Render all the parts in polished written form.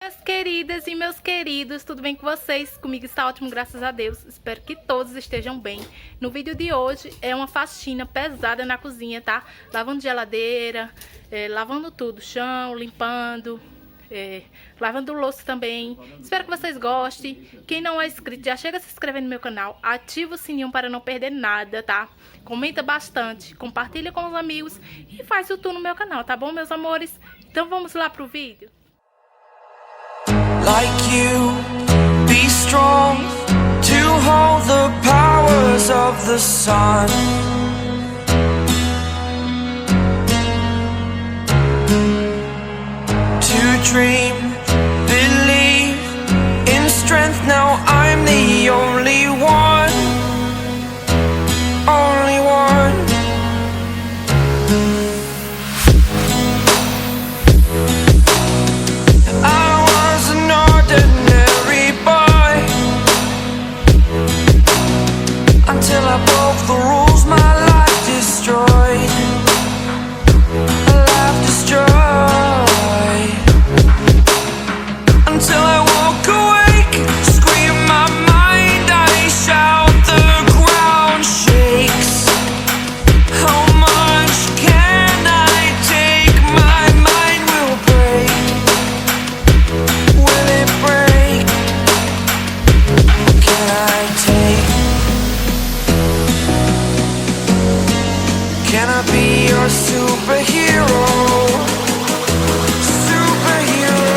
Minhas queridas e meus queridos, tudo bem com vocês? Comigo está ótimo, graças a Deus. Espero que todos estejam bem. No vídeo de hoje é uma faxina pesada na cozinha, tá? Lavando geladeira, lavando tudo, chão, limpando, lavando louça também. Espero que vocês gostem. Quem não é inscrito, já chega a se inscrever no meu canal. Ativa o sininho para não perder nada, tá? Comenta bastante, compartilha com os amigos e faz o tour no meu canal, tá bom, meus amores? Então vamos lá pro vídeo. Like you, be strong to hold the powers of the sun. To dream, believe in strength. Now I'm the only one, only one. Until I broke the rules, my life destroyed. A life destroyed. Until I walk awake, scream my mind, I shout, the ground shakes. How much can I take? My mind will break. Will it break? Can I take? Can I be your superhero? Superhero.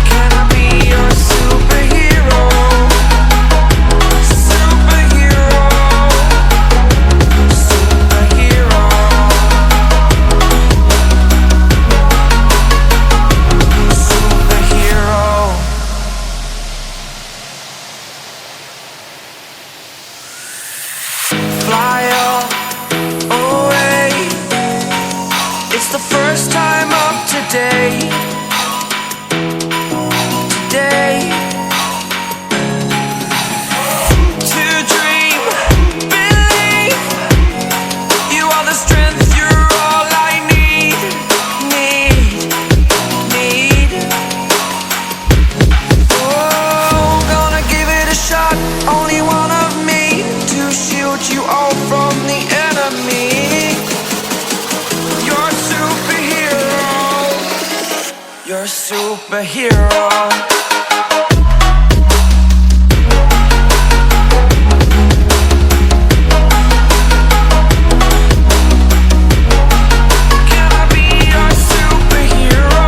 Can I be your superhero? Superhero. Superhero. Fly away. It's the first time of today. Today. To dream, believe. You are the strength, you're all I need. Need. Oh, gonna give it a shot. Only one of me to shield you all from the enemy. You're a superhero. You're a superhero. Can I be your superhero?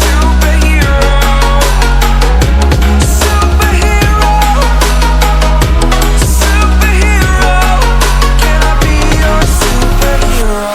Superhero. Superhero. Superhero. Can I be your superhero?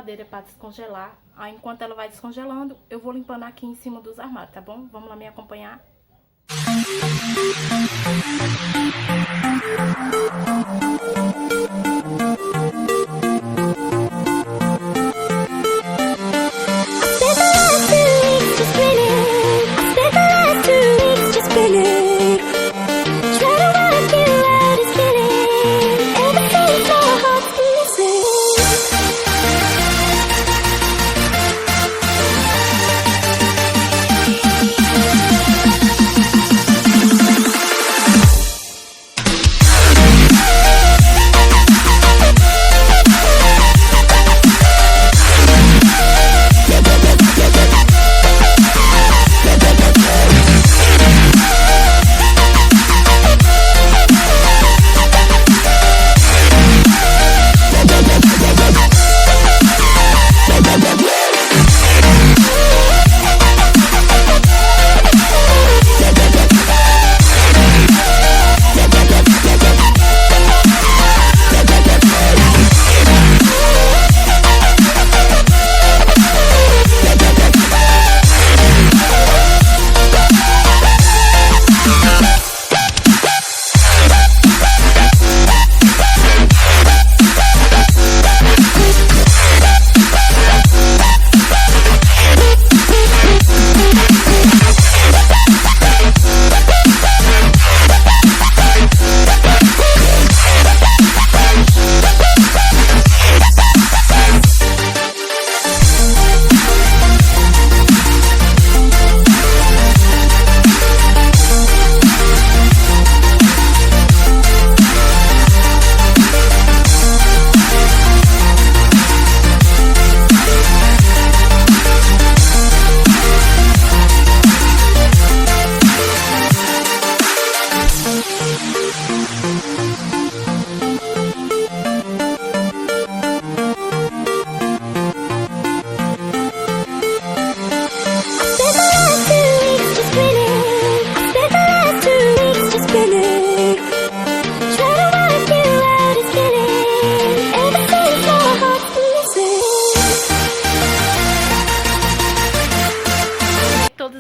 geladeira para descongelar. Aí enquanto ela vai descongelando, eu vou limpando aqui em cima dos armários, tá bom? Vamos lá me acompanhar.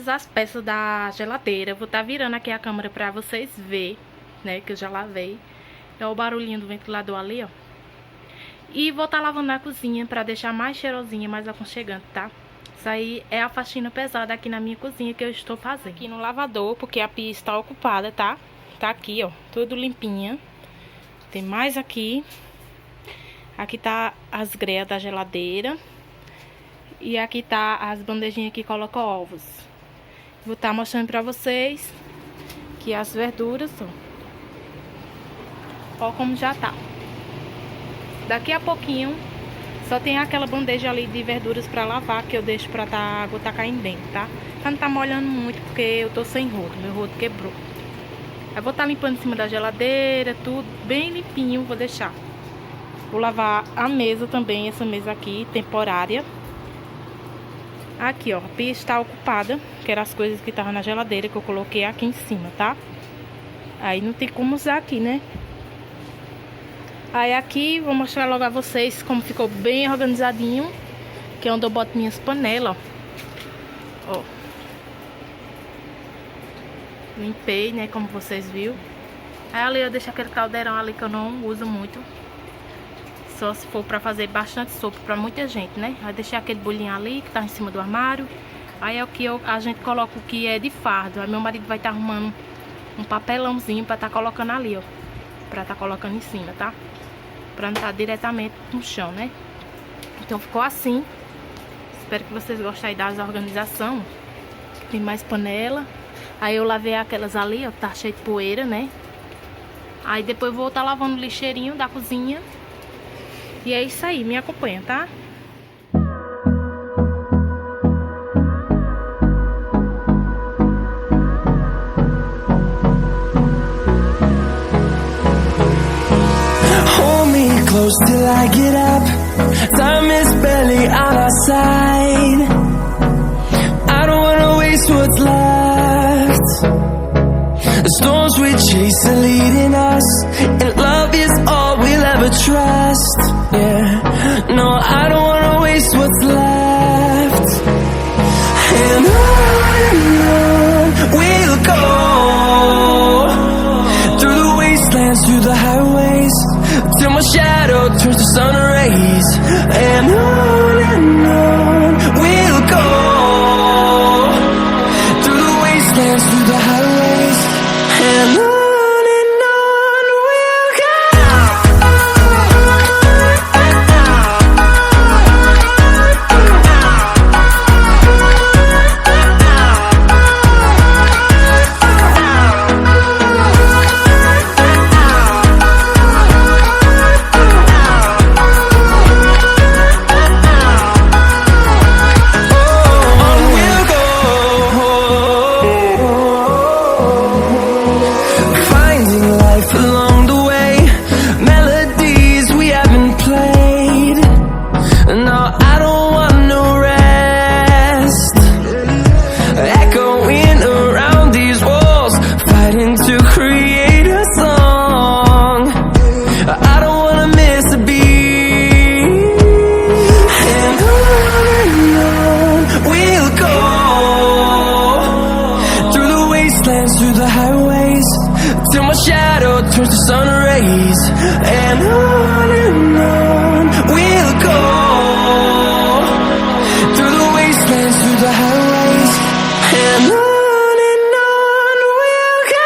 As peças da geladeira. Eu vou estar virando aqui a câmera pra vocês verem, né, que eu já lavei. É o barulhinho do ventilador ali, ó. E vou estar lavando na cozinha pra deixar mais cheirosinha, mais aconchegante, tá? Isso aí é a faxina pesada aqui na minha cozinha que eu estou fazendo. Aqui no lavador, porque a pia está ocupada, tá? Tá aqui, ó, tudo limpinha. Tem mais aqui. Aqui tá as grelhas da geladeira. E aqui tá as bandejinhas que colocam ovos. Vou estar mostrando pra vocês que as verduras, ó como já tá. Daqui a pouquinho só tem aquela bandeja ali de verduras pra lavar, que eu deixo pra a água tá caindo dentro, tá? Pra não tá molhando muito, porque eu tô sem rodo, meu rodo quebrou. Eu vou estar limpando em cima da geladeira, tudo bem limpinho, vou deixar. Vou lavar a mesa também, essa mesa aqui, temporária. Aqui, ó, a pia está ocupada, que eram as coisas que estavam na geladeira, que eu coloquei aqui em cima, tá? Aí não tem como usar aqui, né? Aí aqui, vou mostrar logo a vocês como ficou bem organizadinho, que é onde eu boto minhas panelas, ó. Limpei, né, como vocês viram. Aí ali eu deixo aquele caldeirão ali que eu não uso muito. Só se for pra fazer bastante sopa pra muita gente, né? Vai deixar aquele bolinho ali que tá em cima do armário. Aí é o que a gente coloca o que é de fardo. Aí meu marido vai estar arrumando um papelãozinho pra tá colocando ali, ó. Pra tá colocando em cima, tá? Pra não tá diretamente no chão, né? Então ficou assim. Espero que vocês gostem aí das organizações. Tem mais panela. Aí eu lavei aquelas ali, ó, tá cheio de poeira, né? Aí depois eu vou estar lavando o lixeirinho da cozinha. E é isso aí, me acompanha, tá? Hold me close till I get up. Time is barely on our side. I don't wanna waste what's left. The storms we chase are leading us, and love is all we'll ever trust. Yeah, no, I don't wanna waste through the highways, till my shadow turns to sun rays. And on we'll go, through the wastelands, through the highways. And on we'll go. Through the highways, till my shadow turns to sun rays. And on we'll go, through the wastelands, through the highways. And on we'll go.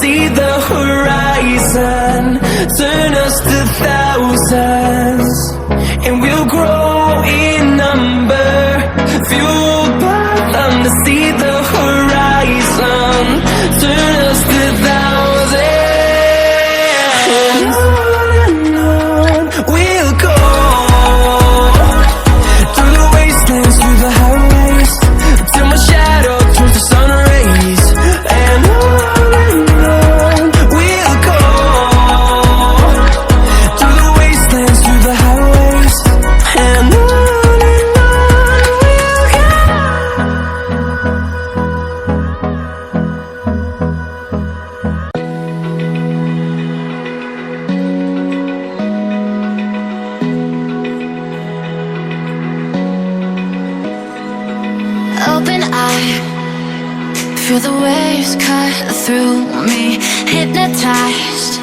See the horizon, turn us to thousands, and we'll grow in number, fueled by them to see the horizon, turn us to thousands, and on we'll go, through the wastelands, through the highways, till my shadow turns to sun rays. And on open eye, feel the waves cut through me, hypnotized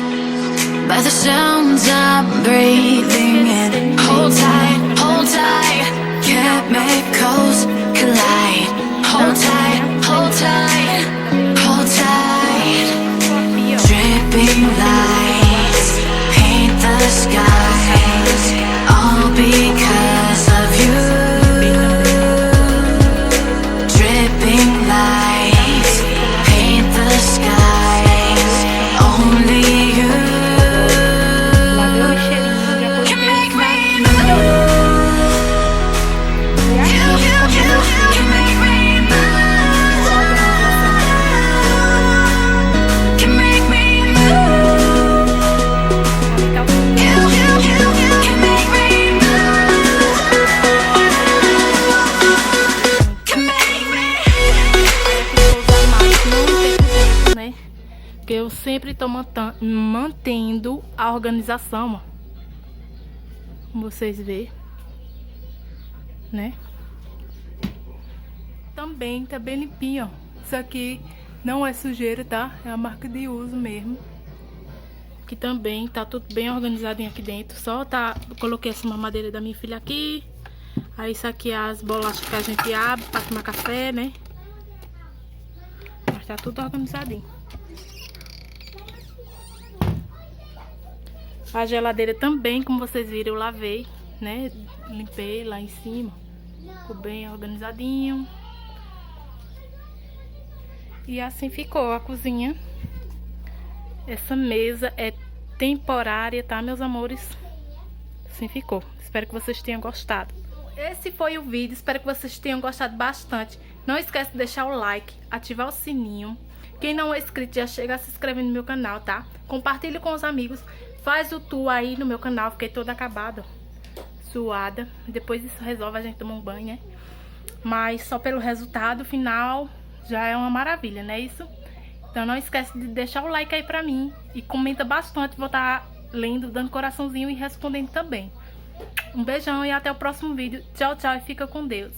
by the sounds I'm breathing in. Hold tight, chemicals collide. Hold tight, hold tight, hold tight. Dripping lights paint the skies, all because of you. Lights paint the skies, only you can make me move. You can make me move. Can make me move. You can make me move. Can make me. Né? Porque eu sempre tô mantendo a organização, ó. Como vocês vê, né? Também tá bem limpinho, ó. Isso aqui não é sujeira, tá? É a marca de uso mesmo. Que também tá tudo bem organizadinho aqui dentro. Só tá... Coloquei essa mamadeira da minha filha aqui. Aí isso aqui é as bolachas que a gente abre pra tomar café, né? Mas tá tudo organizadinho. A geladeira também, como vocês viram, eu lavei, né? Limpei lá em cima. Ficou bem organizadinho. E assim ficou a cozinha. Essa mesa é temporária, tá, meus amores? Assim ficou. Espero que vocês tenham gostado. Esse foi o vídeo. Espero que vocês tenham gostado bastante. Não esquece de deixar o like, ativar o sininho. Quem não é inscrito já chega a se inscrever no meu canal, tá? Compartilhe com os amigos. Faz o tour aí no meu canal. Fiquei toda acabada. suada. Depois isso resolve, a gente toma um banho, né? Mas só pelo resultado final já é uma maravilha, não é isso? Então não esquece de deixar o like aí pra mim. E comenta bastante, vou estar lendo, dando coraçãozinho e respondendo também. Um beijão e até o próximo vídeo. Tchau, tchau e fica com Deus.